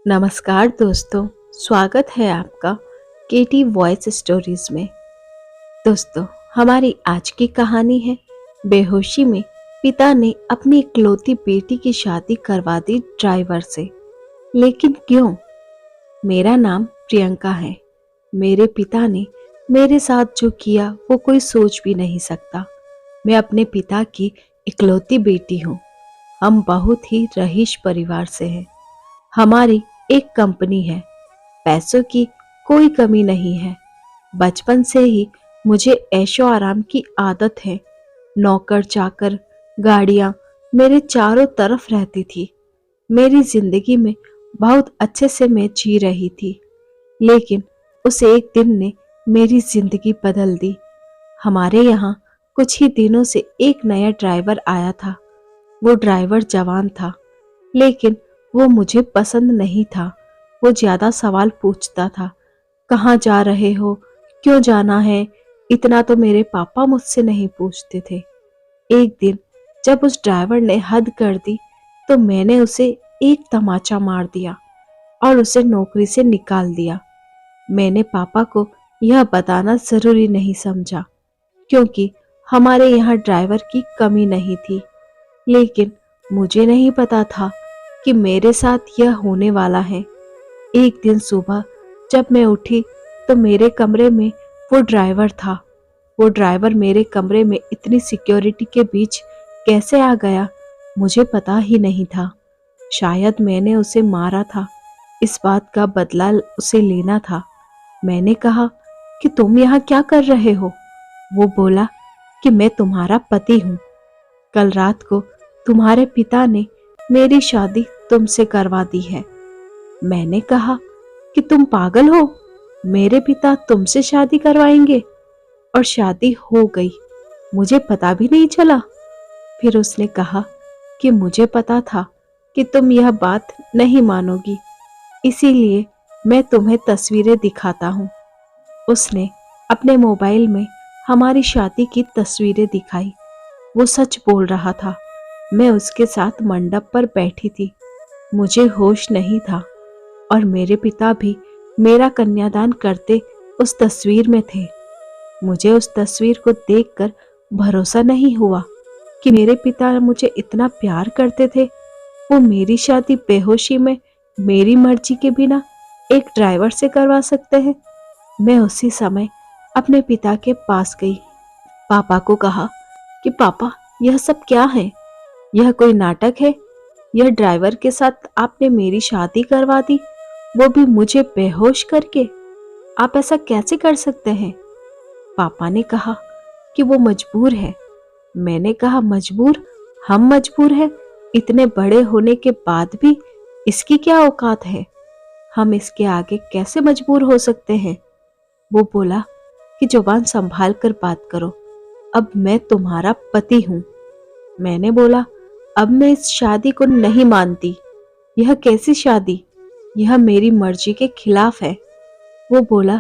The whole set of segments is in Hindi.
नमस्कार दोस्तों, स्वागत है आपका केटी वॉइस स्टोरीज में। दोस्तों, हमारी आज की कहानी है बेहोशी में पिता ने अपनी इकलौती बेटी की शादी करवा दी ड्राइवर से। लेकिन क्यों? मेरा नाम प्रियंका है। मेरे पिता ने मेरे साथ जो किया वो कोई सोच भी नहीं सकता। मैं अपने पिता की इकलौती बेटी हूँ। हम बहुत ही रईस परिवार से हैं। हमारी एक कंपनी है। पैसों की कोई कमी नहीं है। बचपन से ही मुझे ऐशो आराम की आदत है। नौकर चाकर, गाड़ियां मेरे चारों तरफ रहती थी। मेरी जिंदगी में बहुत अच्छे से मैं जी रही थी। लेकिन उस एक दिन ने मेरी जिंदगी बदल दी। हमारे यहाँ कुछ ही दिनों से एक नया ड्राइवर आया था। वो ड्राइवर जवान था, लेकिन वो मुझे पसंद नहीं था। वो ज्यादा सवाल पूछता था। कहाँ जा रहे हो? क्यों जाना है? इतना तो मेरे पापा मुझसे नहीं पूछते थे। एक दिन जब उस ड्राइवर ने हद कर दी तो मैंने उसे एक तमाचा मार दिया और उसे नौकरी से निकाल दिया। मैंने पापा को यह बताना जरूरी नहीं समझा, क्योंकि हमारे यहाँ ड्राइवर की कमी नहीं थी। लेकिन मुझे नहीं पता था कि मेरे साथ यह होने वाला है। एक दिन सुबह जब मैं उठी तो मेरे कमरे में वो ड्राइवर था। वो ड्राइवर मेरे कमरे में इतनी सिक्योरिटी के बीच कैसे आ गया, मुझे पता ही नहीं था। शायद मैंने उसे मारा था। इस बात का बदला उसे लेना था। मैंने कहा कि तुम यहाँ क्या कर रहे हो? वो बोला कि मैं तुम्हारा पति हूँ। कल रात को तुम्हारे पिता ने मेरी शादी तुमसे करवा दी है। मैंने कहा कि तुम पागल हो? मेरे पिता तुमसे शादी करवाएंगे? और शादी हो गई, मुझे पता भी नहीं चला। फिर उसने कहा कि मुझे पता था कि तुम यह बात नहीं मानोगी, इसीलिए मैं तुम्हें तस्वीरें दिखाता हूँ। उसने अपने मोबाइल में हमारी शादी की तस्वीरें दिखाई। वो सच बोल रहा था। मैं उसके साथ मंडप पर बैठी थी। मुझे होश नहीं था और मेरे पिता भी मेरा कन्यादान करते उस तस्वीर में थे। मुझे उस तस्वीर को देखकर भरोसा नहीं हुआ कि मेरे पिता मुझे इतना प्यार करते थे। वो मेरी शादी बेहोशी में मेरी मर्जी के बिना एक ड्राइवर से करवा सकते हैं। मैं उसी समय अपने पिता के पास गई। पापा को कहा कि पापा, यह सब क्या है? यह कोई नाटक है? यह ड्राइवर के साथ आपने मेरी शादी करवा दी, वो भी मुझे बेहोश करके। आप ऐसा कैसे कर सकते हैं? पापा ने कहा कि वो मजबूर है। मैंने कहा मजबूर? हम मजबूर हैं? इतने बड़े होने के बाद भी इसकी क्या औकात है? हम इसके आगे कैसे मजबूर हो सकते हैं? वो बोला कि जुबान संभाल कर बात करो। अब मैं तुम्हारा पति हूं। मैंने बोला, अब मैं इस शादी को नहीं मानती। यह कैसी शादी? यह मेरी मर्जी के खिलाफ है। वो बोला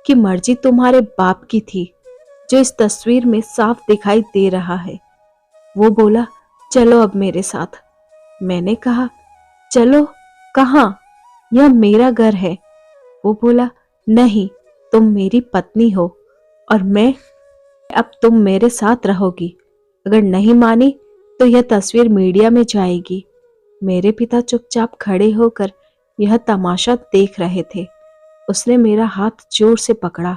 कि मर्जी तुम्हारे बाप की थी, जो इस तस्वीर में साफ दिखाई दे रहा है। वो बोला, चलो अब मेरे साथ। मैंने कहा, चलो कहाँ? यह मेरा घर है। वो बोला, नहीं, तुम मेरी पत्नी हो और अब तुम मेरे साथ रहोगी। अगर नहीं मानी तो यह तस्वीर मीडिया में जाएगी। मेरे पिता चुपचाप खड़े होकर यह तमाशा देख रहे थे। उसने मेरा हाथ जोर से पकड़ा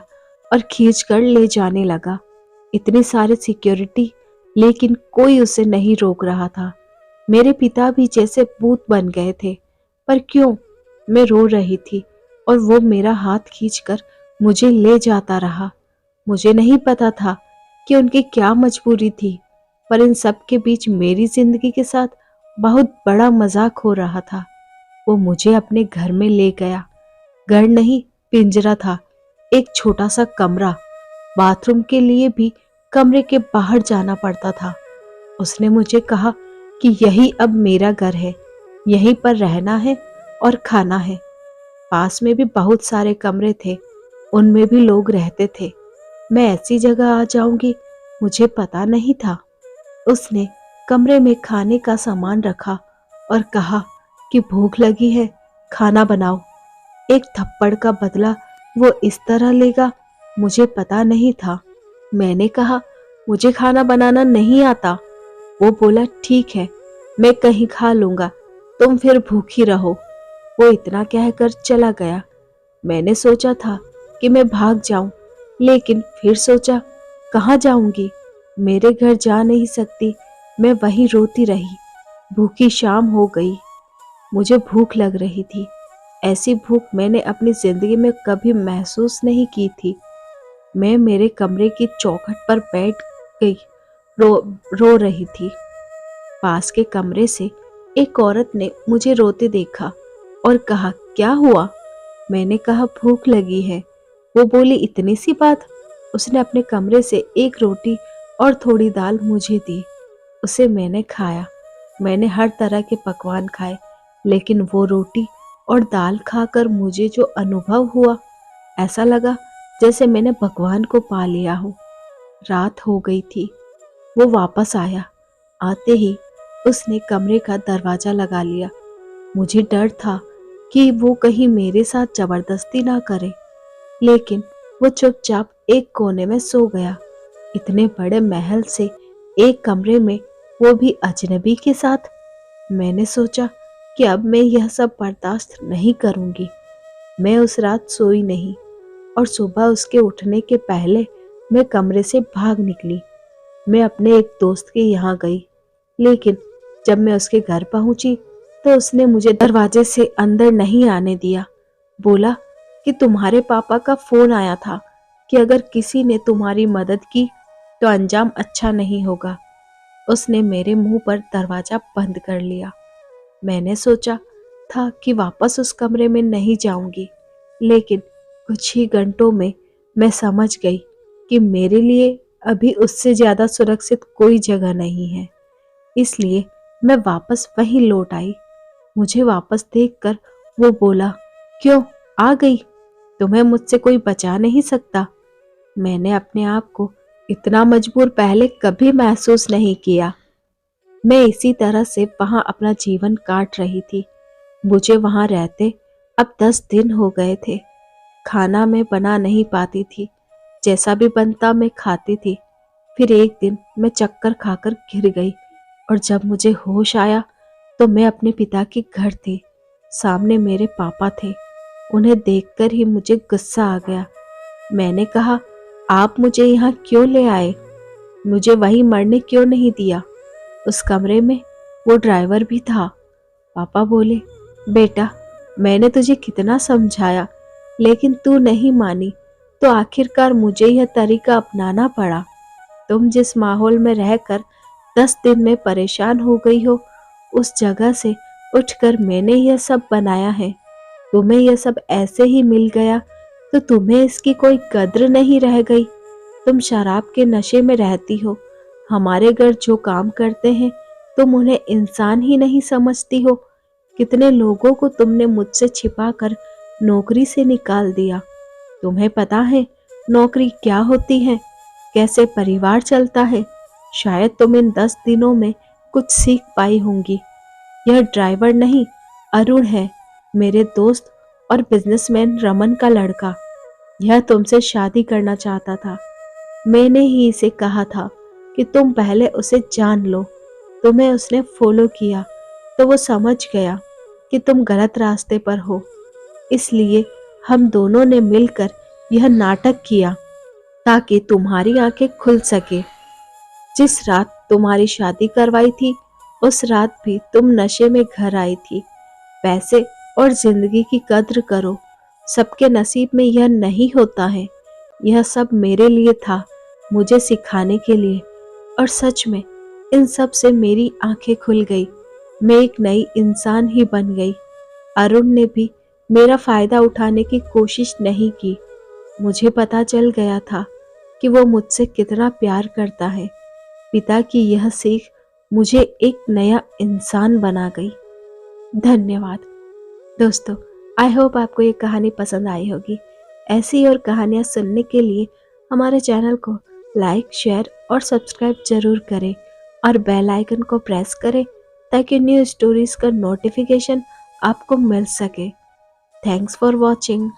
और खींचकर ले जाने लगा। इतनी सारी सिक्योरिटी, लेकिन कोई उसे नहीं रोक रहा था। मेरे पिता भी जैसे भूत बन गए थे। पर क्यों? मैं रो रही थी और वो मेरा हाथ खींचकर मुझे ले जाता रहा। मुझे नहीं पता था कि उनकी क्या मजबूरी थी, पर इन सब के बीच मेरी जिंदगी के साथ बहुत बड़ा मजाक हो रहा था। वो मुझे अपने घर में ले गया। घर नहीं, पिंजरा था। एक छोटा सा कमरा। बाथरूम के लिए भी कमरे के बाहर जाना पड़ता था। उसने मुझे कहा कि यही अब मेरा घर है, यहीं पर रहना है और खाना है। पास में भी बहुत सारे कमरे थे, उनमें भी लोग रहते थे। मैं ऐसी जगह आ जाऊंगी, मुझे पता नहीं था। उसने कमरे में खाने का सामान रखा और कहा कि भूख लगी है खाना बनाओ। एक थप्पड़ का बदला वो इस तरह लेगा, मुझे पता नहीं था। मैंने कहा, मुझे खाना बनाना नहीं आता। वो बोला, ठीक है, मैं कहीं खा लूंगा, तुम फिर भूखी रहो। वो इतना कहकर चला गया। मैंने सोचा था कि मैं भाग जाऊं, लेकिन फिर सोचा, कहाँ जाऊंगी? मेरे घर जा नहीं सकती। मैं वहीं रोती रही। भूखी शाम हो गई। मुझे भूख लग रही थी। ऐसी भूख मैंने अपनी जिंदगी में कभी महसूस नहीं की थी। मैं मेरे कमरे की चौखट पर बैठ गई, रो रो रही थी। पास के कमरे से एक औरत ने मुझे रोते देखा और कहा, क्या हुआ? मैंने कहा, भूख लगी है। वो बोली, इतनी सी बात? उसने अपने कमरे से एक रोटी और थोड़ी दाल मुझे दी। उसे मैंने खाया। मैंने हर तरह के पकवान खाए, लेकिन वो रोटी और दाल खाकर मुझे जो अनुभव हुआ, ऐसा लगा जैसे मैंने भगवान को पा लिया हो। रात हो गई थी। वो वापस आया। आते ही उसने कमरे का दरवाजा लगा लिया। मुझे डर था कि वो कहीं मेरे साथ जबरदस्ती ना करे, लेकिन वो चुपचाप एक कोने में सो गया। इतने बड़े महल से एक कमरे में, वो भी अजनबी के साथ। मैंने सोचा कि अब मैं यह सब बर्दाश्त नहीं करूंगी। मैं उस रात सोई नहीं और सुबह उसके उठने के पहले मैं कमरे से भाग निकली। मैं अपने एक दोस्त के यहाँ गई, लेकिन जब मैं उसके घर पहुंची तो उसने मुझे दरवाजे से अंदर नहीं आने दिया। बोला कि तुम्हारे पापा का फोन आया था कि अगर किसी ने तुम्हारी मदद की तो अंजाम अच्छा नहीं होगा। उसने मेरे मुंह पर दरवाजा बंद कर लिया। मैंने सोचा था कि वापस उस कमरे में नहीं जाऊंगी, लेकिन कुछ ही घंटों में मैं समझ गई कि मेरे लिए अभी उससे ज्यादा सुरक्षित कोई जगह नहीं है। इसलिए मैं वापस वहीं लौट आई। मुझे वापस देखकर वो बोला, क्यों आ गई? तुम्हें मुझसे कोई बचा नहीं सकता। मैंने अपने आप को इतना मजबूर पहले कभी महसूस नहीं किया। मैं इसी तरह से वहां अपना जीवन काट रही थी। मुझे वहां रहते अब 10 दिन हो गए थे। खाना मैं बना नहीं पाती थी। जैसा भी बनता मैं खाती थी। फिर एक दिन मैं चक्कर खाकर गिर गई और जब मुझे होश आया तो मैं अपने पिता के घर थी। सामने मेरे पापा थे। उन्हें देखकर ही मुझे गुस्सा आ गया। मैंने कहा, आप मुझे यहाँ क्यों ले आए? मुझे वहीं मरने क्यों नहीं दिया? उस कमरे में वो ड्राइवर भी था। पापा बोले, बेटा, मैंने तुझे कितना समझाया, लेकिन तू नहीं मानी, तो आखिरकार मुझे यह तरीका अपनाना पड़ा। तुम जिस माहौल में रहकर 10 दिन में परेशान हो गई हो, उस जगह से उठकर मैंने यह सब बनाया है। तुम्हें यह सब ऐसे ही मिल गया तो तुम्हें इसकी कोई कद्र नहीं रह गई। तुम शराब के नशे में रहती हो। हमारे घर जो काम करते हैं तुम उन्हें इंसान ही नहीं समझती हो। कितने लोगों को तुमने मुझसे छिपाकर नौकरी से निकाल दिया। तुम्हें पता है नौकरी क्या होती है, कैसे परिवार चलता है? शायद तुम इन 10 दिनों में कुछ सीख पाई होंगी। यह ड्राइवर नहीं, अरुण है, मेरे दोस्त और बिजनेसमैन रमन का लड़का। यह तुमसे शादी करना चाहता था। मैंने ही इसे कहा था कि तुम पहले उसे जान लो। तुम्हें उसने फॉलो किया तो वो समझ गया कि तुम गलत रास्ते पर हो। इसलिए हम दोनों ने मिलकर यह नाटक किया ताकि तुम्हारी आंखें खुल सके। जिस रात तुम्हारी शादी करवाई थी, उस रात भी तुम नशे में घर आई थी। पैसे और जिंदगी की कद्र करो। सबके नसीब में यह नहीं होता है। यह सब मेरे लिए था, मुझे सिखाने के लिए। और सच में इन सब से मेरी आंखें खुल गई। मैं एक नई इंसान ही बन गई। अरुण ने भी मेरा फायदा उठाने की कोशिश नहीं की। मुझे पता चल गया था कि वो मुझसे कितना प्यार करता है। पिता की यह सीख मुझे एक नया इंसान बना गई। धन्यवाद दोस्तों। आई होप आपको ये कहानी पसंद आई होगी। ऐसी और कहानियाँ सुनने के लिए हमारे चैनल को लाइक, शेयर और सब्सक्राइब जरूर करें और बेल आइकन को प्रेस करें ताकि न्यू स्टोरीज का नोटिफिकेशन आपको मिल सके। Thanks for watching.